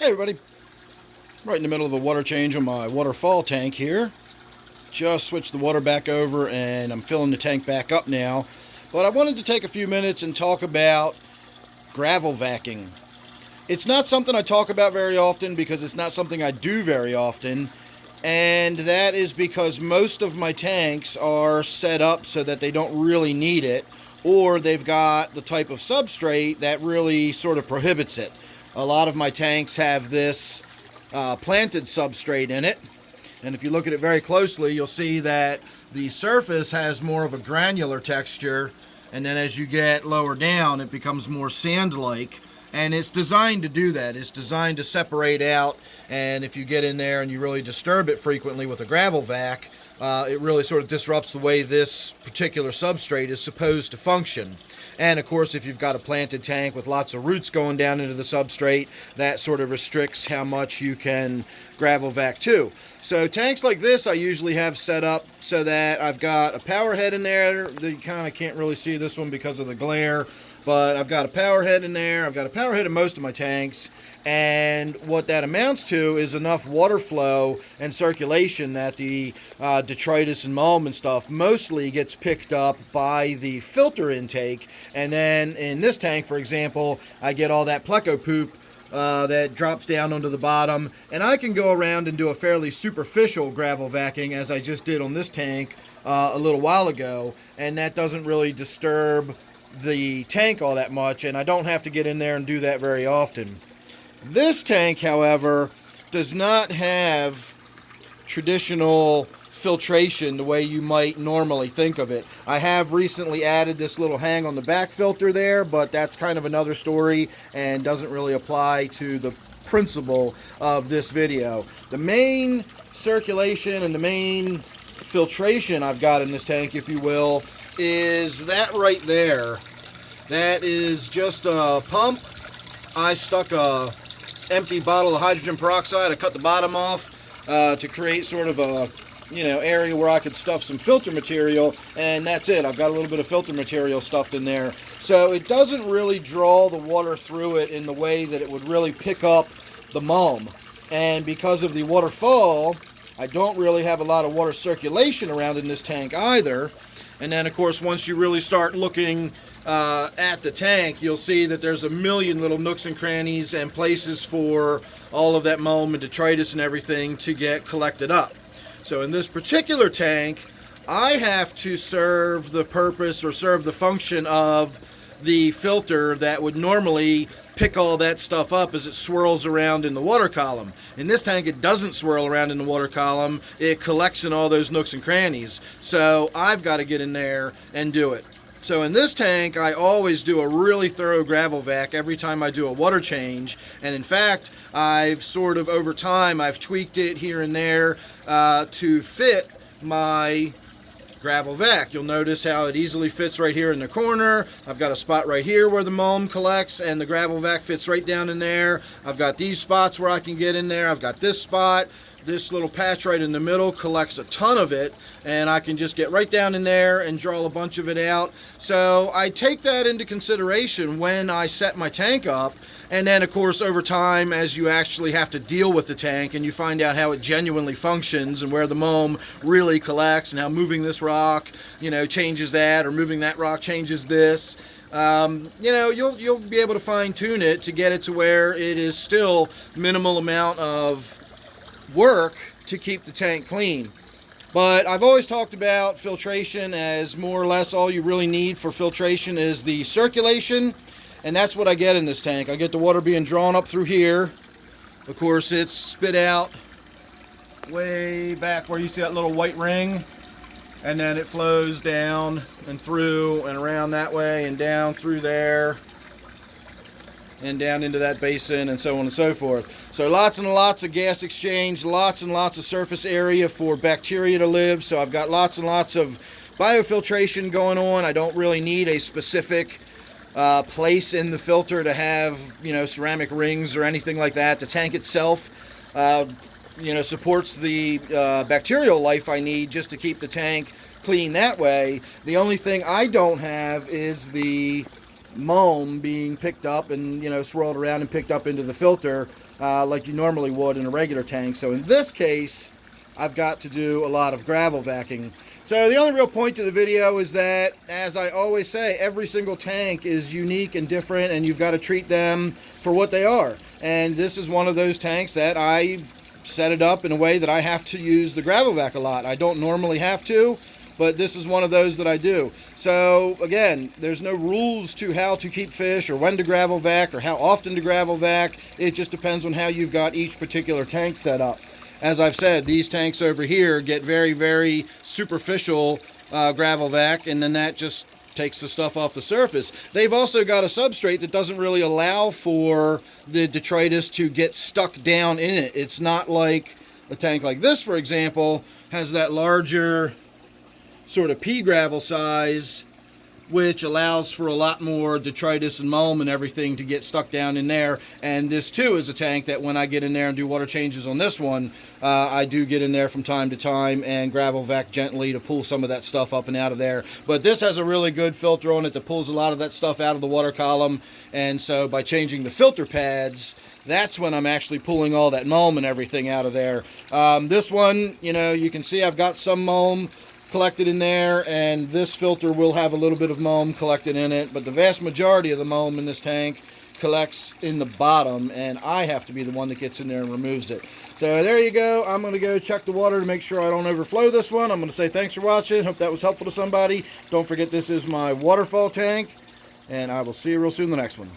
Hey everybody, right in the middle of a water change on my waterfall tank here. Just switched the water back over and I'm filling the tank back up now. But I wanted to take a few minutes and talk about gravel vacking. It's not something I talk about very often because it's not something I do very often. And that is because most of my tanks are set up so that they don't really need it, or they've got the type of substrate that really sort of prohibits it. A lot of my tanks have this planted substrate in it, and if you look at it very closely, you'll see that the surface has more of a granular texture, and then as you get lower down, it becomes more sand-like. And it's designed to do that. It's designed to separate out, and if you get in there and you really disturb it frequently with a gravel vac, it really sort of disrupts the way this particular substrate is supposed to function. And of course, if you've got a planted tank with lots of roots going down into the substrate, that sort of restricts how much you can gravel vac too. So tanks like this I usually have set up so that I've got a power head in there. You kind of can't really see this one because of the glare, but I've got a power head in there. I've got a power head in most of my tanks, and what that amounts to is enough water flow and circulation that the detritus and mulm and stuff mostly gets picked up by the filter intake. And then in this tank, for example, I get all that pleco poop that drops down onto the bottom, and I can go around and do a fairly superficial gravel vacuuming as I just did on this tank a little while ago, and that doesn't really disturb the tank all that much, and I don't have to get in there and do that very often. This tank, however, does not have traditional filtration the way you might normally think of it. I have recently added this little hang on the back filter there, but that's kind of another story and doesn't really apply to the principle of this video. The main circulation and the main filtration I've got in this tank, if you will, is that right there. That is just a pump. I stuck a empty bottle of hydrogen peroxide. I cut the bottom off to create sort of a area where I could stuff some filter material, and that's it. I've got a little bit of filter material stuffed in there. So it doesn't really draw the water through it in the way that it would really pick up the mulm. And because of the waterfall, I don't really have a lot of water circulation around in this tank either. And then, of course, once you really start looking at the tank, you'll see that there's a million little nooks and crannies and places for all of that mulm and detritus and everything to get collected up. So in this particular tank, I have to serve the purpose or serve the function of the filter that would normally pick all that stuff up as it swirls around in the water column. In this tank, it doesn't swirl around in the water column. It collects in all those nooks and crannies. So I've got to get in there and do it. So in this tank, I always do a really thorough gravel vac every time I do a water change. And in fact, I've sort of over time, I've tweaked it here and there to fit my gravel vac. You'll notice how it easily fits right here in the corner. I've got a spot right here where the mulm collects, and the gravel vac fits right down in there. I've got these spots where I can get in there. I've got this spot. This little patch right in the middle collects a ton of it, and I can just get right down in there and draw a bunch of it out. So I take that into consideration when I set my tank up. And then, of course, over time, as you actually have to deal with the tank and you find out how it genuinely functions and where the mulm really collects and how moving this rock, changes that, or moving that rock changes this, you'll be able to fine tune it to get it to where it is still minimal amount of work to keep the tank clean. But I've always talked about filtration as more or less all you really need for filtration is the circulation, and that's what I get in this tank. I get the water being drawn up through here. Of course, it's spit out way back where you see that little white ring, and then it flows down and through and around that way and down through there and down into that basin and so on and so forth. So lots and lots of gas exchange, lots and lots of surface area for bacteria to live. So I've got lots and lots of biofiltration going on. I don't really need a specific place in the filter to have, ceramic rings or anything like that. The tank itself, supports the bacterial life I need just to keep the tank clean that way. The only thing I don't have is the mulm being picked up and, you know, swirled around and picked up into the filter like you normally would in a regular tank. So in this case, I've got to do a lot of gravel vacuuming. So the only real point to the video is that, as I always say, every single tank is unique and different, and you've got to treat them for what they are. And this is one of those tanks that I set it up in a way that I have to use the gravel vac a lot. I don't normally have to, but this is one of those that I do. So again, there's no rules to how to keep fish or when to gravel vac or how often to gravel vac. It just depends on how you've got each particular tank set up. As I've said, these tanks over here get very, very superficial gravel vac, and then that just takes the stuff off the surface. They've also got a substrate that doesn't really allow for the detritus to get stuck down in it. It's not like a tank like this, for example, has that larger sort of pea gravel size, which allows for a lot more detritus and mulm and everything to get stuck down in there. And this too is a tank that when I get in there and do water changes on this one, I do get in there from time to time and gravel vac gently to pull some of that stuff up and out of there. But this has a really good filter on it that pulls a lot of that stuff out of the water column. And so by changing the filter pads, that's when I'm actually pulling all that mulm and everything out of there. This one, you know, you can see I've got some mulm collected in there, and this filter will have a little bit of mulm collected in it, but the vast majority of the mulm in this tank collects in the bottom, and I have to be the one that gets in there and removes it. So there you go. I'm going to go check the water to make sure I don't overflow this one. I'm going to say thanks for watching. Hope that was helpful to somebody. Don't forget, this is my waterfall tank, and I will see you real soon in the next one.